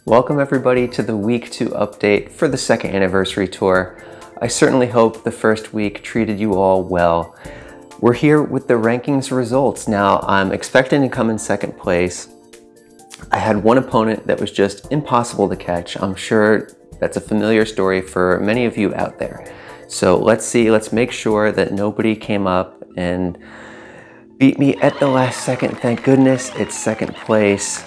Welcome everybody to the week 2 update for the second anniversary tour. I certainly hope the first week treated you all well. We're here with the rankings results. Now I'm expecting to come in second place. I had one opponent that was just impossible to catch. I'm sure that's a familiar story for many of you out there. So let's make sure that nobody came up and beat me at the last second. Thank goodness it's second place.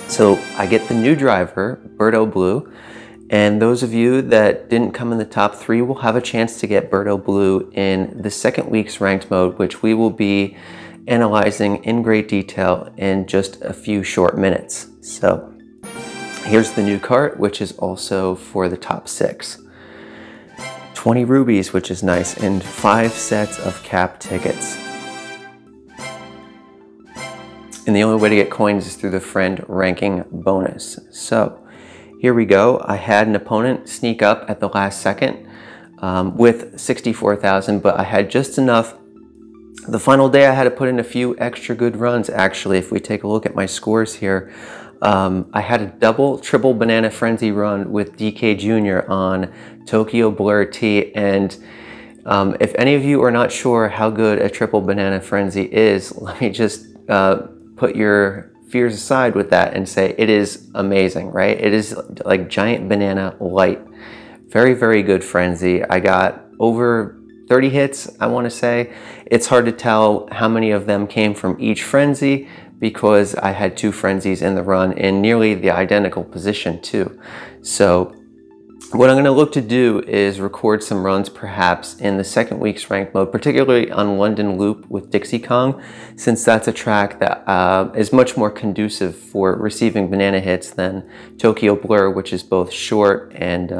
So I get the new driver, Birdo Blue, and those of you that didn't come in the top 3 will have a chance to get Birdo Blue in the second week's ranked mode, which we will be analyzing in great detail in just a few short minutes. So here's the new cart, which is also for the top 6. 20 rubies, which is nice, and 5 sets of cap tickets. And the only way to get coins is through the friend ranking bonus. So here we go. I had an opponent sneak up at the last second with 64,000, but I had just enough. The final day I had to put in a few extra good runs. Actually, if we take a look at my scores here, I had a double triple banana frenzy run with DK Jr. on Tokyo Blur T, and if any of you are not sure how good a triple banana frenzy is, let me just put your fears aside with that and say it is amazing, right? It is like giant banana light. Very, very good frenzy. I got over 30 hits, I want to say. It's hard to tell how many of them came from each frenzy because I had 2 frenzies in the run in nearly the identical position too. So what I'm going to look to do is record some runs perhaps in the second week's ranked mode, particularly on London Loop with Dixie Kong, since that's a track that is much more conducive for receiving banana hits than Tokyo Blur, which is both short and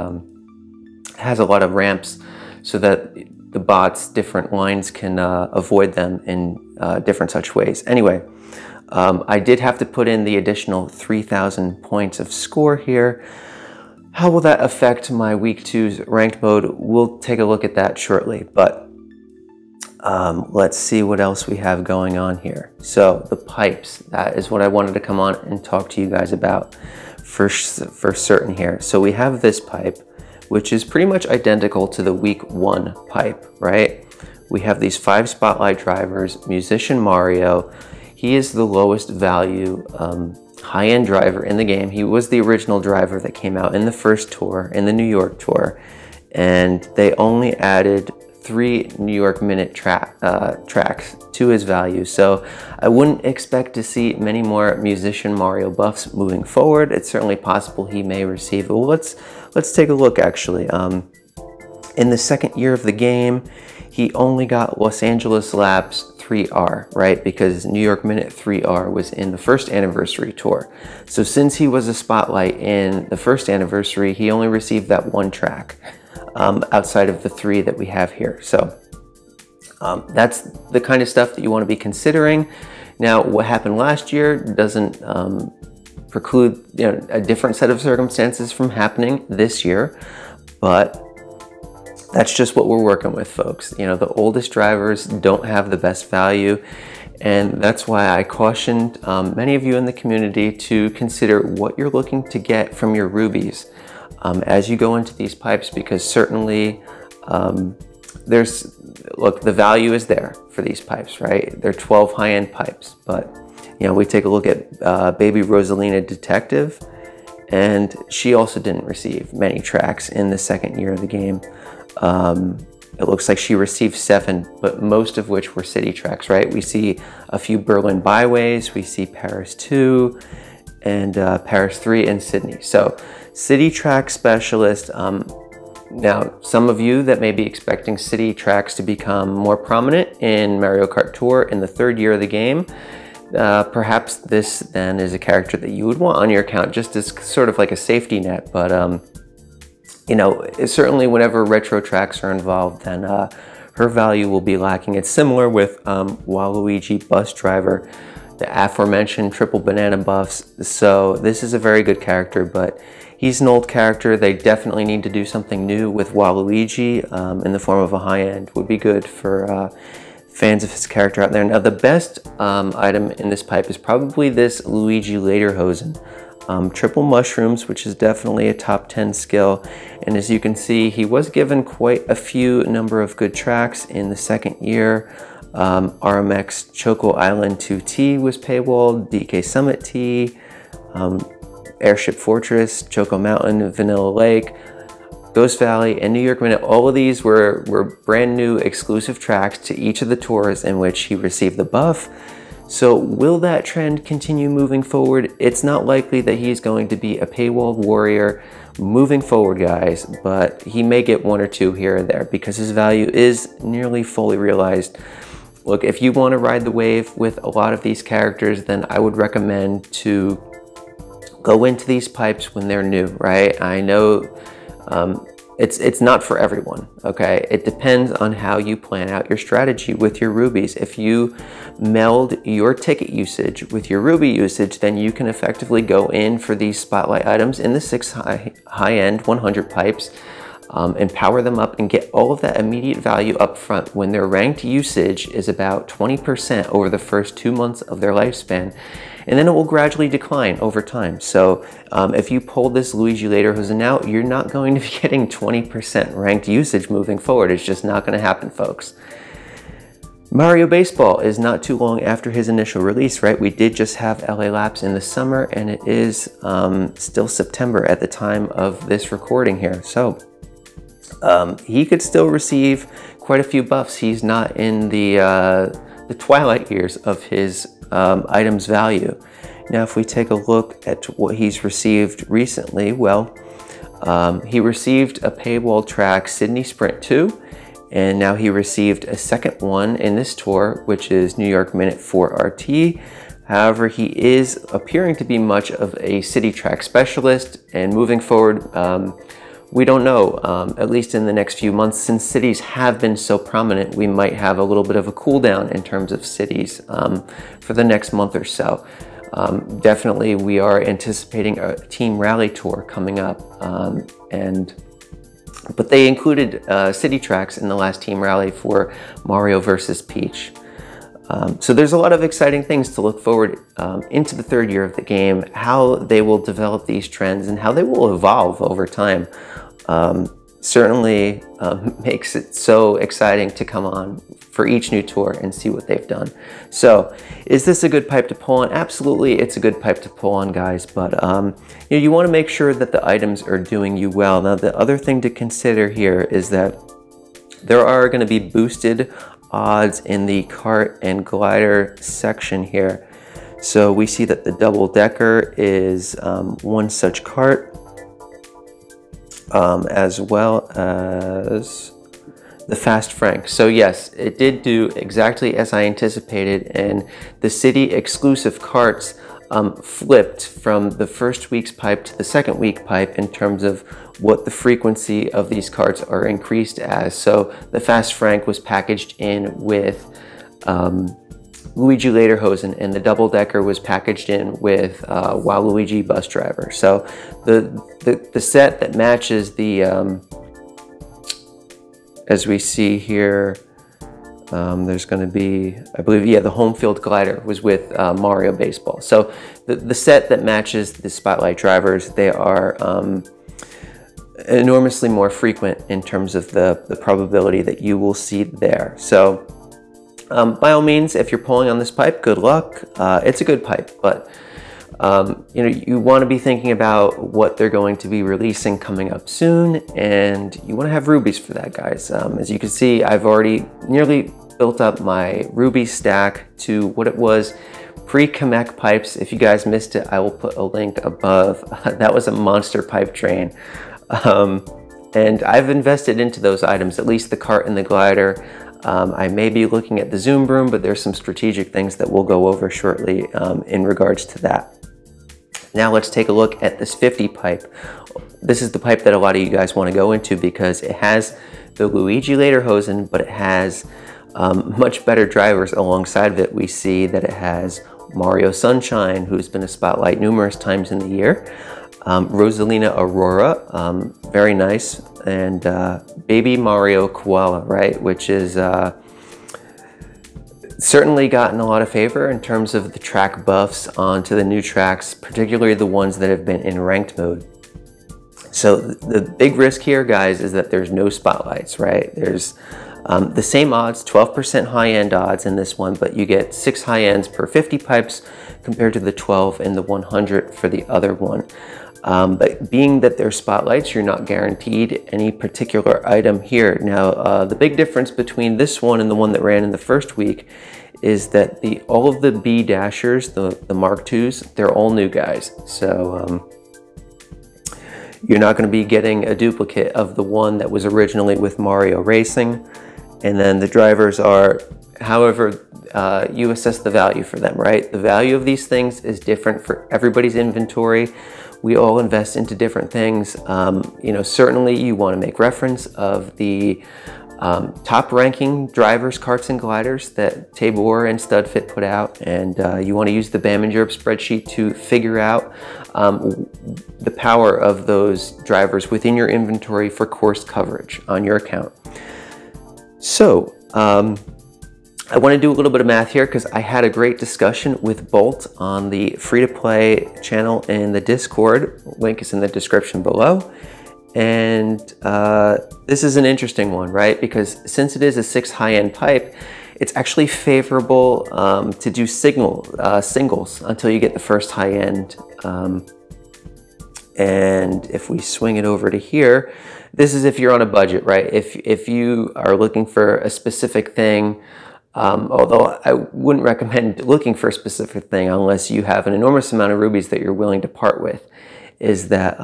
has a lot of ramps so that the bots, different lines can avoid them in different such ways. Anyway, I did have to put in the additional 3,000 points of score here. How will that affect my week 2's ranked mode? We'll take a look at that shortly, but let's see what else we have going on here. So the pipes, that is what I wanted to come on and talk to you guys about for certain here. So we have this pipe, which is pretty much identical to the week 1 pipe, right? We have these 5 spotlight drivers, Musician Mario. He is the lowest value high-end driver in the game. He was the original driver that came out in the first tour, in the New York tour, and they only added 3 New York Minute tracks to his value. So I wouldn't expect to see many more Musician Mario buffs moving forward. It's certainly possible he may receive. Well, let's take a look actually. In the second year of the game, he only got Los Angeles Laps 3R, right? Because New York Minute 3R was in the first anniversary tour. So since he was a spotlight in the first anniversary, he only received that 1 track outside of the 3 that we have here. So that's the kind of stuff that you want to be considering. Now, what happened last year doesn't preclude a different set of circumstances from happening this year, but that's just what we're working with, folks. The oldest drivers don't have the best value, and that's why I cautioned many of you in the community to consider what you're looking to get from your rubies as you go into these pipes, because certainly the value is there for these pipes, right? They're 12 high-end pipes, but we take a look at Baby Rosalina Detective, and she also didn't receive many tracks in the second year of the game. It looks like she received 7, but most of which were city tracks, right? We see a few Berlin byways, we see Paris 2 and Paris 3 and Sydney. So city track specialist. Now, some of you that may be expecting city tracks to become more prominent in Mario Kart Tour in the 3rd year of the game, perhaps this then is a character that you would want on your account just as sort of like a safety net, but certainly whenever retro tracks are involved, then her value will be lacking. It's similar with Waluigi Bus Driver, the aforementioned triple banana buffs. So this is a very good character, but he's an old character. They definitely need to do something new with Waluigi in the form of a high-end. Would be good for fans of his character out there. Now, the best item in this pipe is probably this Luigi Lederhosen. Triple mushrooms, which is definitely a top 10 skill. And as you can see, he was given quite a few number of good tracks in the second year. RMX Choco Island 2T was paywalled, DK Summit T, Airship Fortress, Choco Mountain, Vanilla Lake, Ghost Valley, and New York Minute. All of these were brand new exclusive tracks to each of the tours in which he received the buff. So will that trend continue moving forward? It's not likely that he's going to be a paywalled warrior moving forward, guys, but he may get one or two here and there because his value is nearly fully realized. Look, if you want to ride the wave with a lot of these characters, then I would recommend to go into these pipes when they're new, right? I know it's not for everyone, okay? It depends on how you plan out your strategy with your rubies. If you meld your ticket usage with your ruby usage, then you can effectively go in for these spotlight items in the 6 high-end 100 pipes and power them up and get all of that immediate value up front when their ranked usage is about 20% over the first 2 months of their lifespan. And then it will gradually decline over time. So if you pull this Luigi Lederhosen out, you're not going to be getting 20% ranked usage moving forward. It's just not going to happen, folks. Mario Baseball is not too long after his initial release, right? We did just have LA Laps in the summer, and it is still September at the time of this recording here. So he could still receive quite a few buffs. He's not in the twilight years of his items value. Now, if we take a look at what he's received recently, well, he received a paywall track, Sydney Sprint 2, and now he received a second one in this tour, which is New York Minute 4 RT. However, he is appearing to be much of a city track specialist, and moving forward, we don't know, at least in the next few months, since cities have been so prominent, we might have a little bit of a cool down in terms of cities for the next month or so. Definitely, we are anticipating a team rally tour coming up, but they included city tracks in the last team rally for Mario versus Peach. So there's a lot of exciting things to look forward into the third year of the game, how they will develop these trends and how they will evolve over time. Certainly makes it so exciting to come on for each new tour and see what they've done. So is this a good pipe to pull on? Absolutely, it's a good pipe to pull on, guys, but you want to make sure that the items are doing you well. Now, the other thing to consider here is that there are going to be boosted odds in the cart and glider section here. So we see that the double decker is one such cart, as well as the Fast Frank. So yes, it did do exactly as I anticipated, and the city exclusive carts flipped from the first week's pipe to the second week pipe in terms of what the frequency of these carts are increased as. So the Fast Frank was packaged in with Luigi Lederhosen, and the double decker was packaged in with Waluigi Bus Driver. So the set that matches the as we see here, there's going to be, I believe, yeah, the home field glider was with Mario Baseball. So the set that matches the Spotlight drivers, they are enormously more frequent in terms of the probability that you will see there. So by all means, if you're pulling on this pipe, good luck. It's a good pipe, but you want to be thinking about what they're going to be releasing coming up soon, and you want to have rubies for that, guys. As you can see, I've already nearly built up my ruby stack to what it was pre-Kamek pipes. If you guys missed it, I will put a link above. That was a monster pipe train. And I've invested into those items, at least the cart and the glider. I may be looking at the Zoom Broom, but there's some strategic things that we'll go over shortly in regards to that. Now let's take a look at this 50 pipe. This is the pipe that a lot of you guys want to go into because it has the Luigi Lederhosen, but it has much better drivers alongside of it. We see that it has Mario Sunshine, who's been a spotlight numerous times in the year. Rosalina Aurora, very nice, and Baby Mario Koala, right, which is certainly gotten a lot of favor in terms of the track buffs onto the new tracks, particularly the ones that have been in ranked mode. So the big risk here, guys, is that there's no spotlights, right? There's the same odds, 12% high-end odds in this one, but you get 6 high-ends per 50 pipes compared to the 12 and the 100 for the other one. But being that they're spotlights, you're not guaranteed any particular item here. Now, the big difference between this one and the one that ran in the first week is that all of the B dashers, the Mark IIs, they're all new guys. So you're not going to be getting a duplicate of the one that was originally with Mario Racing. And then the drivers are, however, you assess the value for them, right? The value of these things is different for everybody's inventory. We all invest into different things. You know, certainly you want to make reference of the top ranking drivers, karts and gliders that Tabor and StudFit put out. And you want to use the BAM and Europe spreadsheet to figure out the power of those drivers within your inventory for course coverage on your account. So, I want to do a little bit of math here because I had a great discussion with Bolt on the free-to-play channel in the Discord. Link is in the description below. And this is an interesting one, right? Because since it is a 6 high-end pipe, it's actually favorable to do singles until you get the first high-end. And if we swing it over to here, this is if you're on a budget, right? If you are looking for a specific thing, although I wouldn't recommend looking for a specific thing unless you have an enormous amount of rubies that you're willing to part with, is that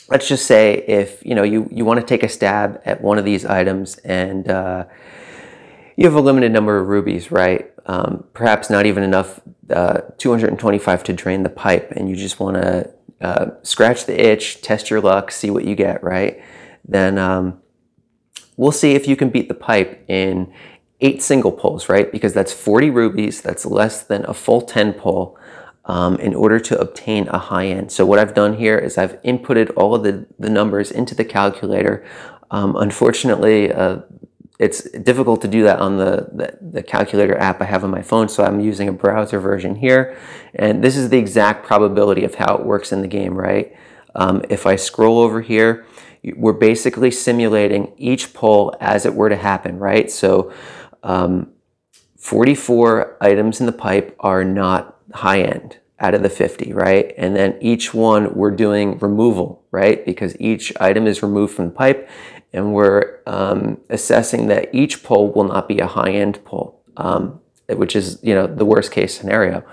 let's just say if you want to take a stab at one of these items and you have a limited number of rubies, right? Perhaps not even enough 225 to drain the pipe, and you just want to scratch the itch, test your luck, see what you get, right? Then we'll see if you can beat the pipe in 8 single pulls, right? Because that's 40 rubies, that's less than a full 10 pull in order to obtain a high end. So what I've done here is I've inputted all of the numbers into the calculator. Unfortunately, it's difficult to do that on the calculator app I have on my phone, so I'm using a browser version here. And this is the exact probability of how it works in the game, right? If I scroll over here, we're basically simulating each pull as it were to happen, right? So 44 items in the pipe are not high-end out of the 50, right? And then each one we're doing removal, right? Because each item is removed from the pipe, and we're assessing that each pull will not be a high-end pull, which is, the worst case scenario.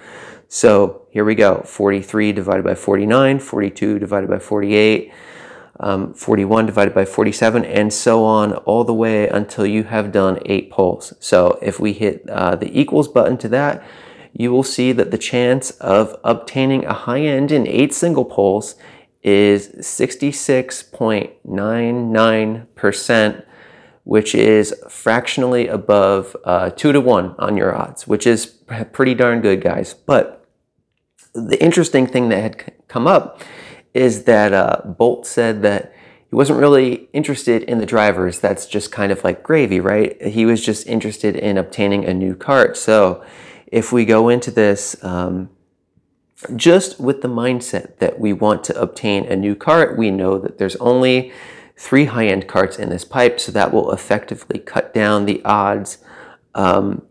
So here we go, 43 divided by 49, 42 divided by 48, 41 divided by 47, and so on all the way until you have done 8 pulls. So if we hit the equals button to that, you will see that the chance of obtaining a high end in 8 single pulls is 66.99%, which is fractionally above 2 to 1 on your odds, which is pretty darn good, guys. But the interesting thing that had come up is that Bolt said that he wasn't really interested in the drivers. That's just kind of like gravy, right? He was just interested in obtaining a new kart. So if we go into this just with the mindset that we want to obtain a new kart, we know that there's only 3 high-end karts in this pipe, so that will effectively cut down the odds of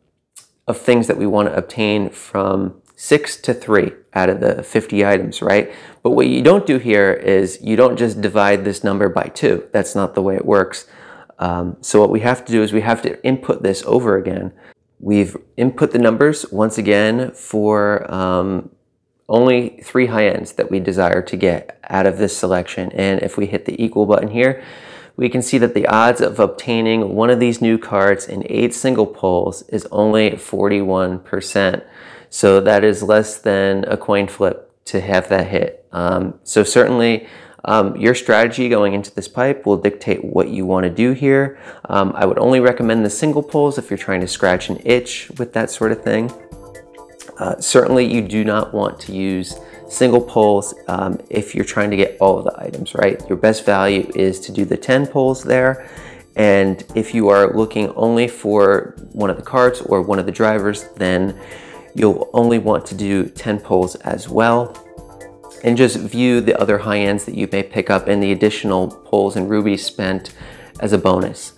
things that we want to obtain from 6 to 3 out of the 50 items, right? But what you don't do here is you don't just divide this number by 2. That's not the way it works. So what we have to do is we have to input this over again. We've input the numbers once again for only 3 high ends that we desire to get out of this selection. And if we hit the equal button here, we can see that the odds of obtaining one of these new cards in 8 single pulls is only 41%. So that is less than a coin flip to have that hit. So certainly your strategy going into this pipe will dictate what you want to do here. I would only recommend the single pulls if you're trying to scratch an itch with that sort of thing. Certainly you do not want to use single pulls if you're trying to get all of the items, right? Your best value is to do the 10 pulls there And if you are looking only for one of the carts or one of the drivers, then you'll only want to do 10 pulls as well. And just view the other high ends that you may pick up and the additional pulls and rubies spent as a bonus.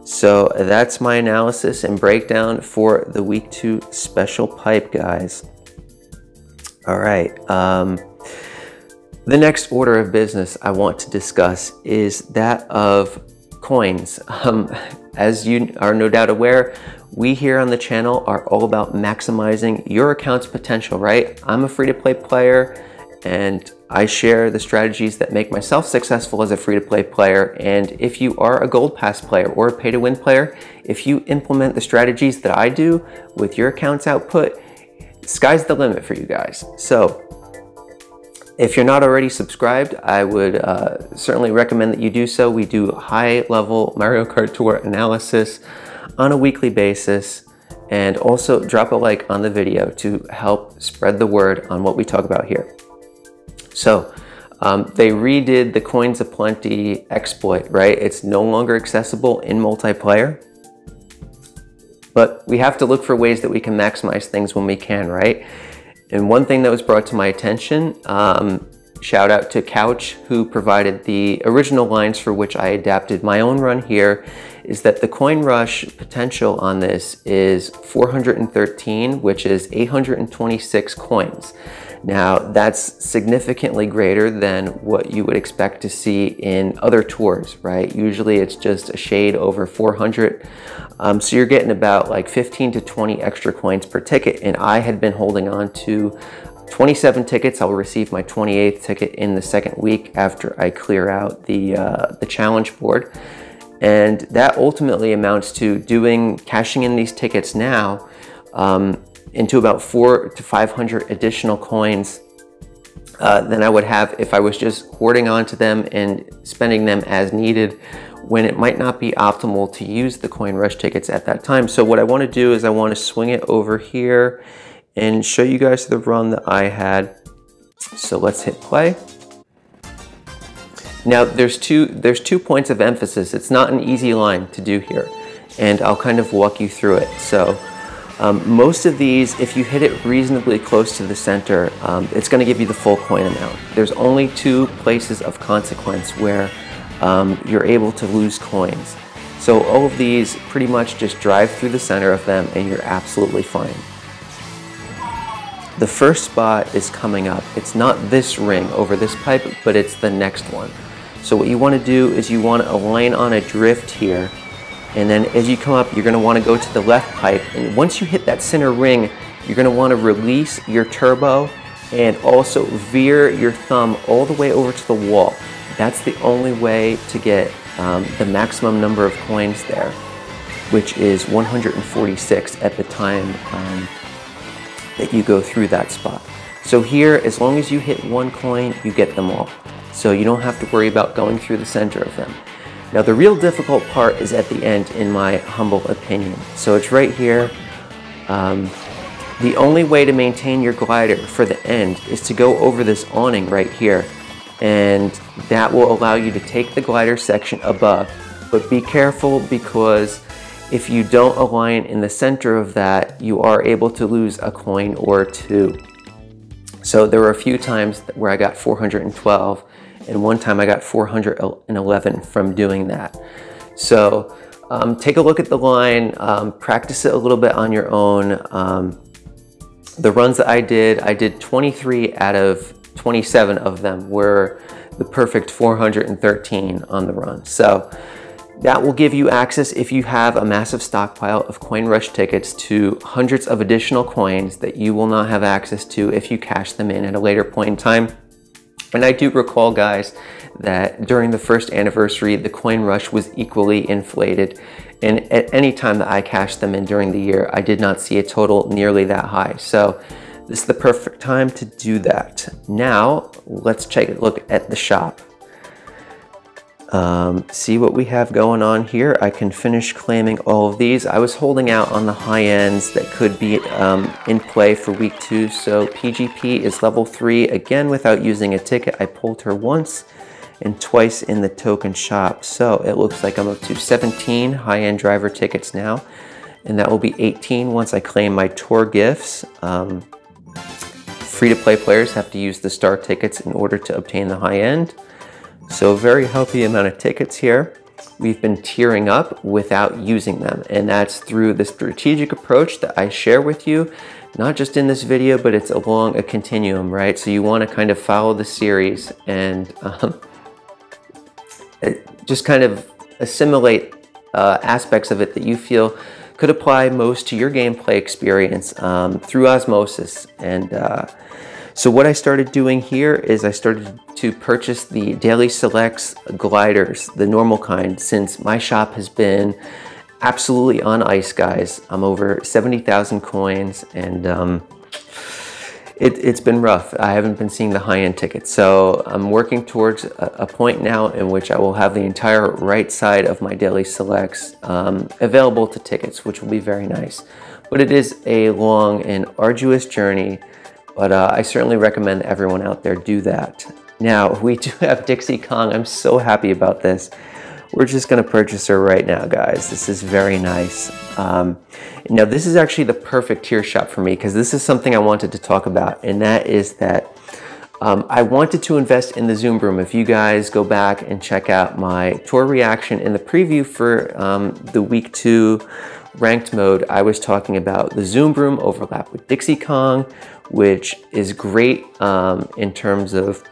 So that's my analysis and breakdown for the week 2 special pipe, guys. All right. The next order of business I want to discuss is that of coins. As you are no doubt aware, we here on the channel are all about maximizing your account's potential, right? I'm a free-to-play player and I share the strategies that make myself successful as a free-to-play player. And if you are a gold pass player or a pay-to-win player, if you implement the strategies that I do with your account's output, sky's the limit for you guys. So if you're not already subscribed, I would certainly recommend that you do so. We do high-level Mario Kart Tour analysis on a weekly basis, and also drop a like on the video to help spread the word on what we talk about here. So they redid the Coins Aplenty exploit, right? It's no longer accessible in multiplayer, but we have to look for ways that we can maximize things when we can, right? And one thing that was brought to my attention, shout out to Couch, who provided the original lines for which I adapted my own run here, is that the coin rush potential on this is 413, which is 826 coins. Now, that's significantly greater than what you would expect to see in other tours, right? Usually it's just a shade over 400. So you're getting about like 15 to 20 extra coins per ticket. And I had been holding on to 27 tickets. I'll receive my 28th ticket in the second week after I clear out the challenge board. And that ultimately amounts to cashing in these tickets now into about 400 to 500 additional coins than I would have if I was just hoarding onto them and spending them as needed, when it might not be optimal to use the coin rush tickets at that time. So what I want to do is I want to swing it over here and show you guys the run that I had. So let's hit play. Now there's two points of emphasis. It's not an easy line to do here, and I'll kind of walk you through it. So most of these, if you hit it reasonably close to the center, it's going to give you the full coin amount. There's only 2 places of consequence where you're able to lose coins. So all of these pretty much just drive through the center of them and you're absolutely fine. The first spot is coming up. It's not this ring over this pipe, but it's the next one. So what you want to do is you want to align on a drift here, and then as you come up, you're going to want to go to the left pipe, and once you hit that center ring, you're going to want to release your turbo and also veer your thumb all the way over to the wall. That's the only way to get the maximum number of coins there, which is 146 at the time that you go through that spot. So here, as long as you hit 1 coin, you get them all. So you don't have to worry about going through the center of them. Now the real difficult part is at the end, in my humble opinion. So it's right here. The only way to maintain your glider for the end is to go over this awning right here. And that will allow you to take the glider section above. But be careful, because if you don't align in the center of that, you are able to lose a coin or 2. So there were a few times where I got 412, and one time I got 411 from doing that. So take a look at the line, practice it a little bit on your own. The runs that I did 23 out of 27 of them were the perfect 413 on the run. So that will give you access, if you have a massive stockpile of coin rush tickets, to hundreds of additional coins that you will not have access to if you cash them in at a later point in time. And I do recall, guys, that during the first anniversary, the coin rush was equally inflated. And at any time that I cashed them in during the year, I did not see a total nearly that high. So this is the perfect time to do that. Now, let's take a look at the shop. See what we have going on here. I can finish claiming all of these. I was holding out on the high ends that could be in play for week 2. So PGP is level 3 again without using a ticket. I pulled her once and twice in the token shop. So it looks like I'm up to 17 high-end driver tickets now, and that will be 18 once I claim my tour gifts. Free-to-play players have to use the star tickets in order to obtain the high-end. So a very healthy amount of tickets here. We've been tiering up without using them, and that's through the strategic approach that I share with you, not just in this video, but it's along a continuum, right? So you want to kind of follow the series and just kind of assimilate aspects of it that you feel could apply most to your gameplay experience through osmosis. And so what I started doing here is I started to purchase the Daily Selects gliders, the normal kind, since my shop has been absolutely on ice, guys. I'm over 70,000 coins, and it's been rough. I haven't been seeing the high-end tickets. So I'm working towards a point now in which I will have the entire right side of my Daily Selects available to tickets, which will be very nice. But it is a long and arduous journey, but I certainly recommend everyone out there do that. Now, we do have Dixie Kong. I'm so happy about this. We're just going to purchase her right now, guys. This is very nice. Now, this is actually the perfect tier shop for me, because this is something I wanted to talk about, and that is that I wanted to invest in the Zoom Broom. If you guys go back and check out my tour reaction in the preview for the week 2 ranked mode, I was talking about the Zoom Broom overlap with Dixie Kong, which is great in terms of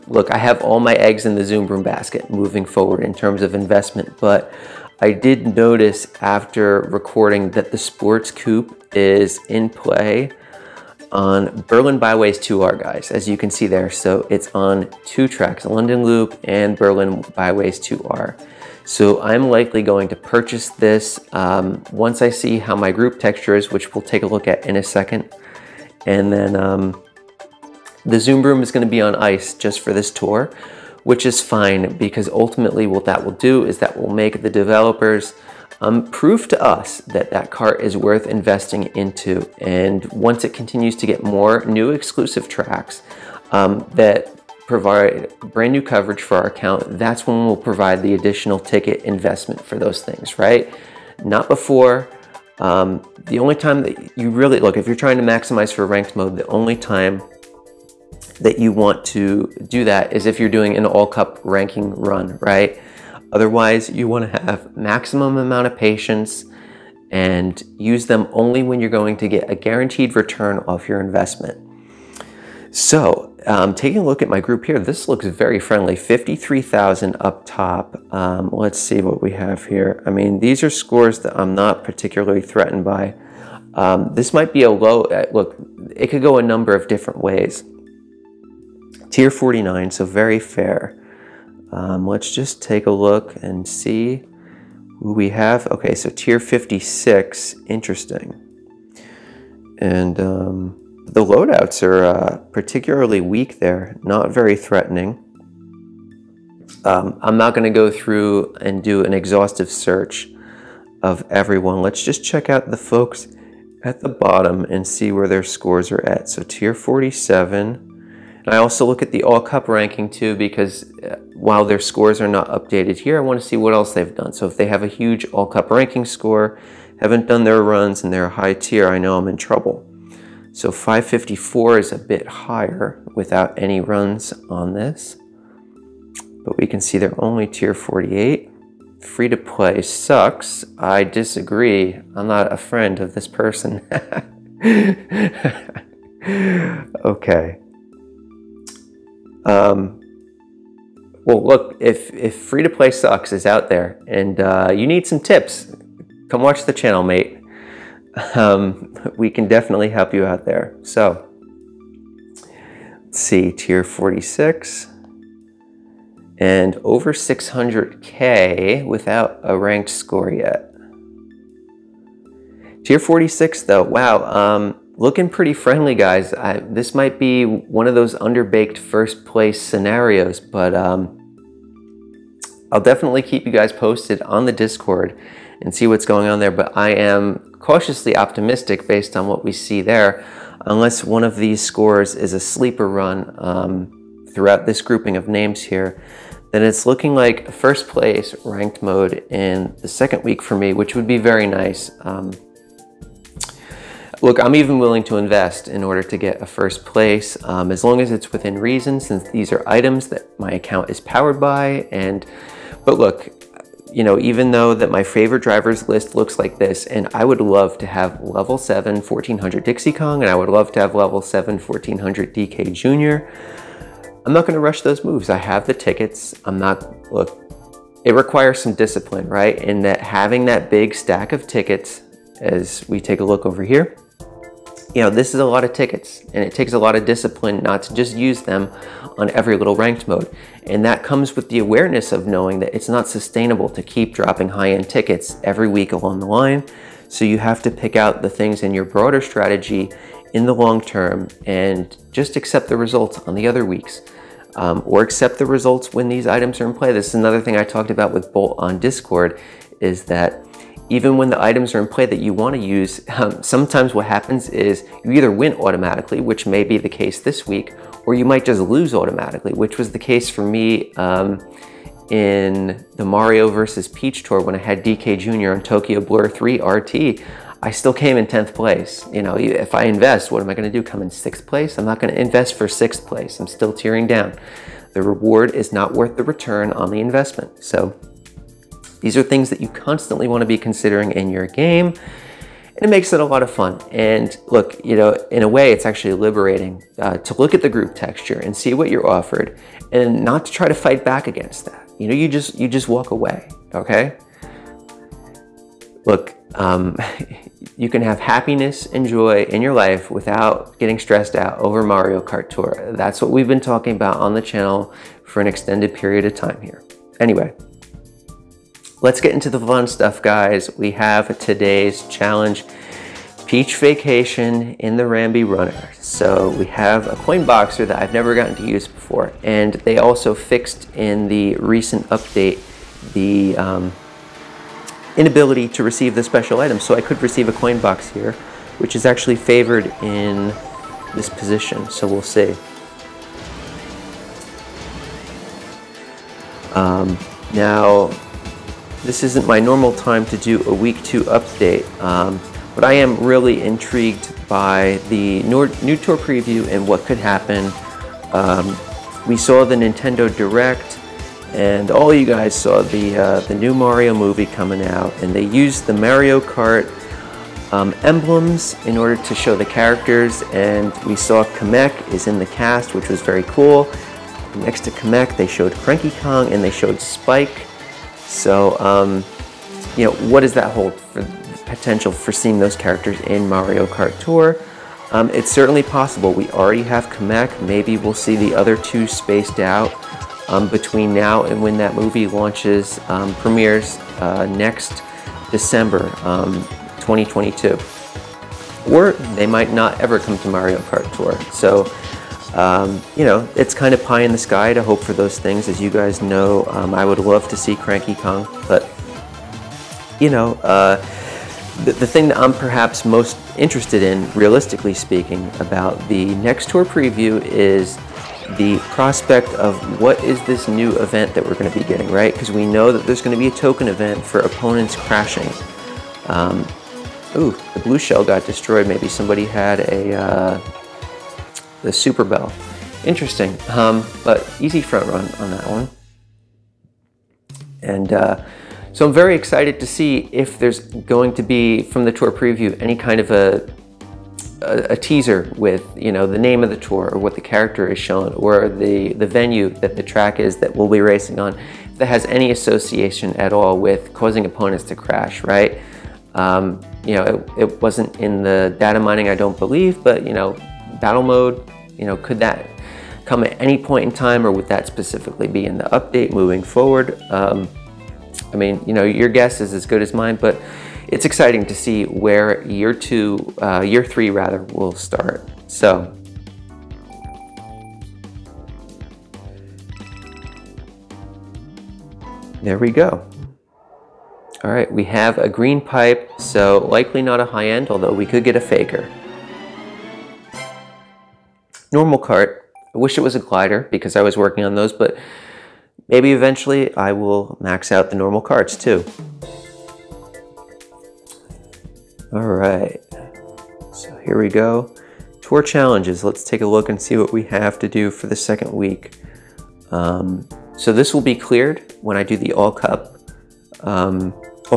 look, I have all my eggs in the Zoom Broom basket moving forward in terms of investment, but I did notice after recording that the Sports Coupe is in play on Berlin Byways 2R, guys, as you can see there. So it's on 2 tracks, London Loop and Berlin Byways 2R. So I'm likely going to purchase this once I see how my group texture is, which we'll take a look at in a second. And then the Zoom Broom is going to be on ice just for this tour, which is fine, because ultimately what that will do is that will make the developers prove to us that that cart is worth investing into. And once it continues to get more new exclusive tracks that provide brand new coverage for our account, that's when we'll provide the additional ticket investment for those things, right? Not before. The only time that you really, look, if you're trying to maximize for ranked mode, the only time that you want to do that is if you're doing an all-cup ranking run, right? Otherwise, you want to have maximum amount of patience and use them only when you're going to get a guaranteed return off your investment. So, taking a look at my group here, this looks very friendly. 53,000 up top. Let's see what we have here. I mean, these are scores that I'm not particularly threatened by. This might be a low, look, it could go a number of different ways. Tier 49, so very fair. Let's just take a look and see who we have. Okay, so tier 56, interesting. And the loadouts are particularly weak there, not very threatening. I'm not going to go through and do an exhaustive search of everyone. Let's just check out the folks at the bottom and see where their scores are at. So tier 47. And I also look at the all-cup ranking too, because while their scores are not updated here, I want to see what else they've done. So if they have a huge all-cup ranking score, haven't done their runs, and they're a high tier, I know I'm in trouble. So 554 is a bit higher without any runs on this. But we can see they're only tier 48. Free to play sucks. I disagree. I'm not a friend of this person. Okay. Well, look, if free to play sucks is out there and you need some tips, come watch the channel, mate. We can definitely help you out there. So, let's see, tier 46 and over 600K without a ranked score yet. Tier 46 though, wow, looking pretty friendly, guys. This might be one of those underbaked first place scenarios, but I'll definitely keep you guys posted on the Discord and see what's going on there. But I am cautiously optimistic based on what we see there, unless one of these scores is a sleeper run throughout this grouping of names here, then it's looking like first place ranked mode in the second week for me, which would be very nice. Look, I'm even willing to invest in order to get a first place, as long as it's within reason, since these are items that my account is powered by. But look, you know, even though that my favorite drivers list looks like this, and I would love to have level 7 1400 Dixie Kong, and I would love to have level 7 1400 DK Jr., I'm not going to rush those moves. I have the tickets. Look, it requires some discipline, right? In that having that big stack of tickets, as we take a look over here, you know, this is a lot of tickets, and it takes a lot of discipline not to just use them on every little ranked mode. And that comes with the awareness of knowing that it's not sustainable to keep dropping high-end tickets every week along the line. So you have to pick out the things in your broader strategy in the long term and just accept the results on the other weeks, or accept the results when these items are in play. This is another thing I talked about with Bolt on Discord, is that even when the items are in play that you want to use, sometimes what happens is you either win automatically, which may be the case this week, or you might just lose automatically, which was the case for me in the Mario versus Peach tour when I had DK Jr. on Tokyo Blur 3 RT. I still came in 10th place. You know, if I invest, what am I going to do? Come in 6th place? I'm not going to invest for 6th place. I'm still tearing down. The reward is not worth the return on the investment. So these are things that you constantly want to be considering in your game, and it makes it a lot of fun. And look, you know, in a way, it's actually liberating to look at the group texture and see what you're offered, and not to try to fight back against that. You know, you just walk away. Okay. Look, you can have happiness and joy in your life without getting stressed out over Mario Kart Tour. That's what we've been talking about on the channel for an extended period of time here. Anyway, let's get into the fun stuff, guys. We have today's challenge, Peach Vacation in the Rambi Runner. So we have a coin boxer that I've never gotten to use before, and they also fixed in the recent update the inability to receive the special items. So I could receive a coin box here, which is actually favored in this position. So we'll see. Now, this isn't my normal time to do a week 2 update, but I am really intrigued by the new tour preview and what could happen. We saw the Nintendo Direct, and all you guys saw the new Mario movie coming out, and they used the Mario Kart emblems in order to show the characters, and we saw Kamek is in the cast, which was very cool. Next to Kamek, they showed Cranky Kong and they showed Spike. So, you know, what does that hold for potential for seeing those characters in Mario Kart Tour? It's certainly possible. We already have Kamek. Maybe we'll see the other 2 spaced out between now and when that movie launches, premieres next December 2022. Or they might not ever come to Mario Kart Tour. So, you know, it's kind of pie in the sky to hope for those things. As you guys know, I would love to see Cranky Kong, but, you know, the thing that I'm perhaps most interested in, realistically speaking, about the next tour preview is the prospect of what is this new event that we're going to be getting, right? Because we know that there's going to be a token event for opponents crashing. Ooh, the blue shell got destroyed. Maybe somebody had the Super Bell. Interesting, but easy front run on that one. And so I'm very excited to see if there's going to be, from the tour preview, any kind of a teaser with, you know, the name of the tour or what the character is shown, or the venue that the track is that we'll be racing on, if that has any association at all with causing opponents to crash, right? You know, it wasn't in the data mining, I don't believe, but, you know, battle mode, you know, could that come at any point in time, or would that specifically be in the update moving forward? I mean, you know, your guess is as good as mine, but it's exciting to see where year 3 rather, will start. So, there we go. All right, we have a green pipe, so likely not a high end, although we could get a faker. Normal cart, I wish it was a glider because I was working on those, but maybe eventually I will max out the normal carts too. All right, so here we go. Tour challenges. Let's take a look and see what we have to do for the second week. So this will be cleared when I do the all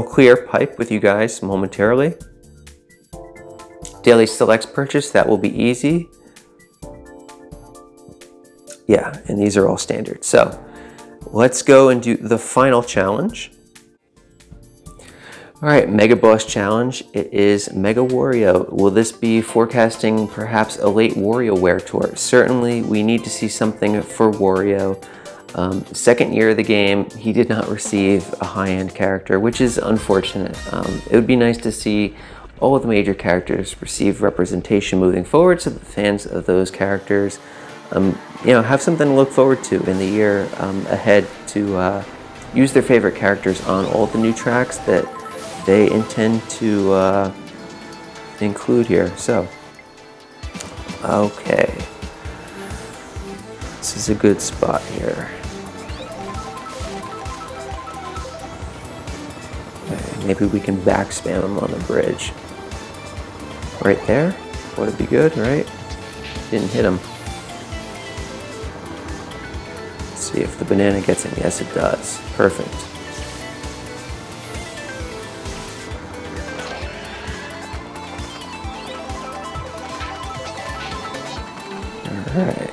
clear pipe with you guys momentarily. Daily selects purchase, that will be easy. Yeah, and these are all standard. So let's go and do the final challenge. All right, Mega Boss Challenge. It is Mega Wario. Will this be forecasting perhaps a late WarioWare tour? Certainly, we need to see something for Wario. Second year of the game, he did not receive a high-end character, which is unfortunate. It would be nice to see all of the major characters receive representation moving forward, so the fans of those characters, have something to look forward to in the year ahead to use their favorite characters on all the new tracks that they intend to include here. So, okay, this is a good spot here. Okay, maybe we can back spam him on the bridge. Right there, would it be good, right? Didn't hit him. Let's see if the banana gets him. Yes, it does. Perfect. All right.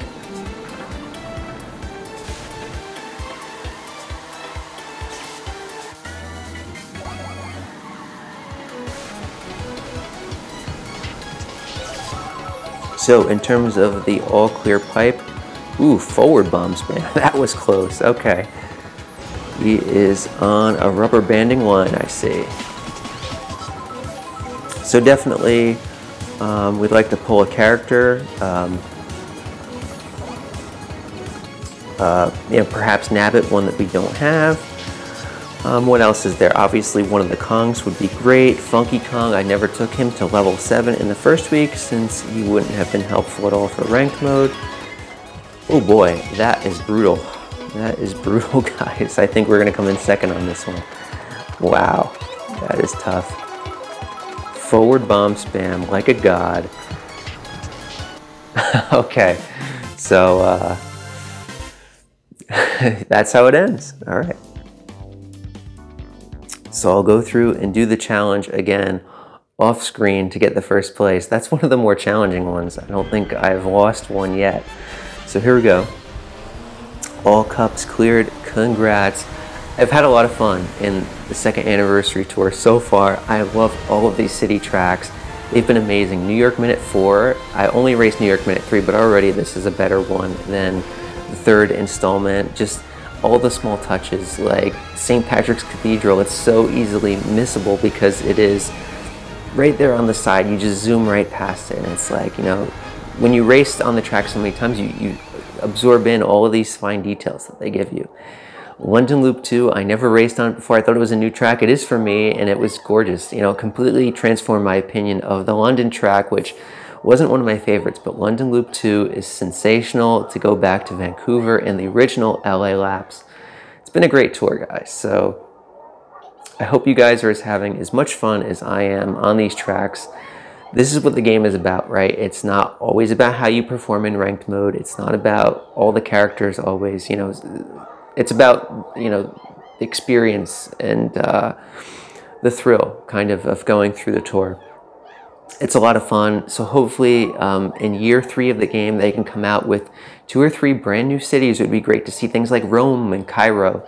So in terms of the all clear pipe, ooh, forward bomb spam. That was close. Okay. He is on a rubber banding line, I see. So definitely, we'd like to pull a character. Perhaps Nabbit, one that we don't have. What else is there? Obviously, one of the Kongs would be great. Funky Kong, I never took him to level 7 in the first week since he wouldn't have been helpful at all for ranked mode. Oh boy, that is brutal. That is brutal, guys. I think we're gonna come in second on this one. Wow, that is tough. Forward bomb spam like a god. Okay, so that's how it ends. All right. So I'll go through and do the challenge again off screen to get the first place. That's one of the more challenging ones. I don't think I've lost one yet. So here we go. All cups cleared. Congrats. I've had a lot of fun in the second anniversary tour so far. I love all of these city tracks. They've been amazing. New York Minute 4. I only raced New York Minute 3, but already this is a better one than the third installment. Just all the small touches, like St. Patrick's Cathedral, it's so easily missable because it is right there on the side. You just zoom right past it, and it's like, when you race on the track so many times, you absorb in all of these fine details that they give you. London Loop 2, I never raced on it before. I thought it was a new track. It is for me, and it was gorgeous. Completely transformed my opinion of the London track, which wasn't one of my favorites, but London Loop 2 is sensational to go back to Vancouver and the original LA laps. It's been a great tour, guys. So I hope you guys are having as much fun as I am on these tracks. This is what the game is about, right? It's not always about how you perform in ranked mode. It's not about all the characters always, it's about, the experience and the thrill kind of going through the tour. It's a lot of fun, so hopefully in year 3 of the game they can come out with 2 or 3 brand new cities. It would be great to see things like Rome and Cairo,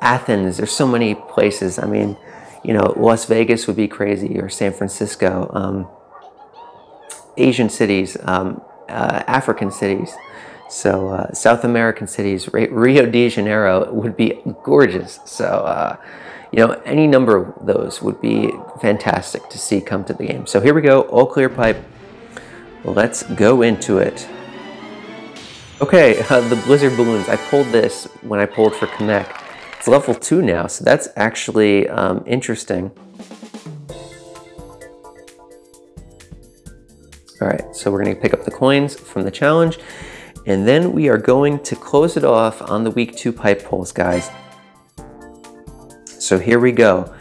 Athens. There's so many places. I mean, Las Vegas would be crazy, or San Francisco, Asian cities, African cities, so South American cities, Rio de Janeiro would be gorgeous. So any number of those would be fantastic to see come to the game. So here we go, all clear pipe. Let's go into it. Okay, the Blizzard Balloons. I pulled this when I pulled for Kamek. It's level 2 now, so that's actually interesting. All right, so we're gonna pick up the coins from the challenge. And then we are going to close it off on the week 2 pipe pulls, guys. So here we go.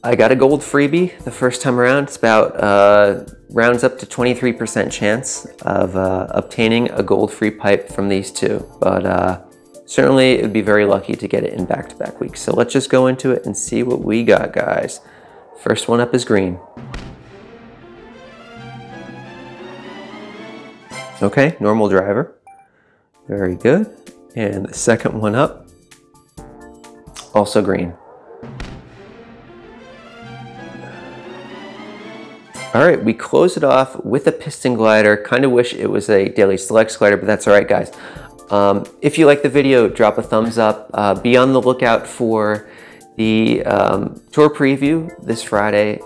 I got a gold freebie the first time around. It's about, rounds up to 23% chance of obtaining a gold free pipe from these two. But certainly it would be very lucky to get it in back-to-back weeks. So let's just go into it and see what we got, guys. First one up is green. Okay, normal driver. Very good. And the second one up, also green. All right, we close it off with a piston glider. Kind of wish it was a daily selects glider, but that's all right, guys. If you like the video, drop a thumbs up. Be on the lookout for the tour preview this Friday.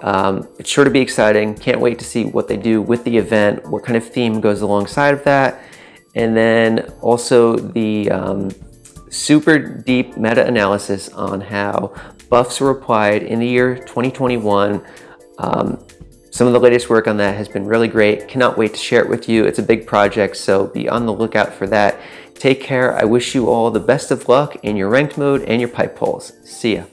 It's sure to be exciting. Can't wait to see what they do with the event, what kind of theme goes alongside of that. And then also the super deep meta-analysis on how buffs were applied in the year 2021. Some of the latest work on that has been really great. Cannot wait to share it with you. It's a big project, so be on the lookout for that. Take care. I wish you all the best of luck in your ranked mode and your pipe pulls. See ya.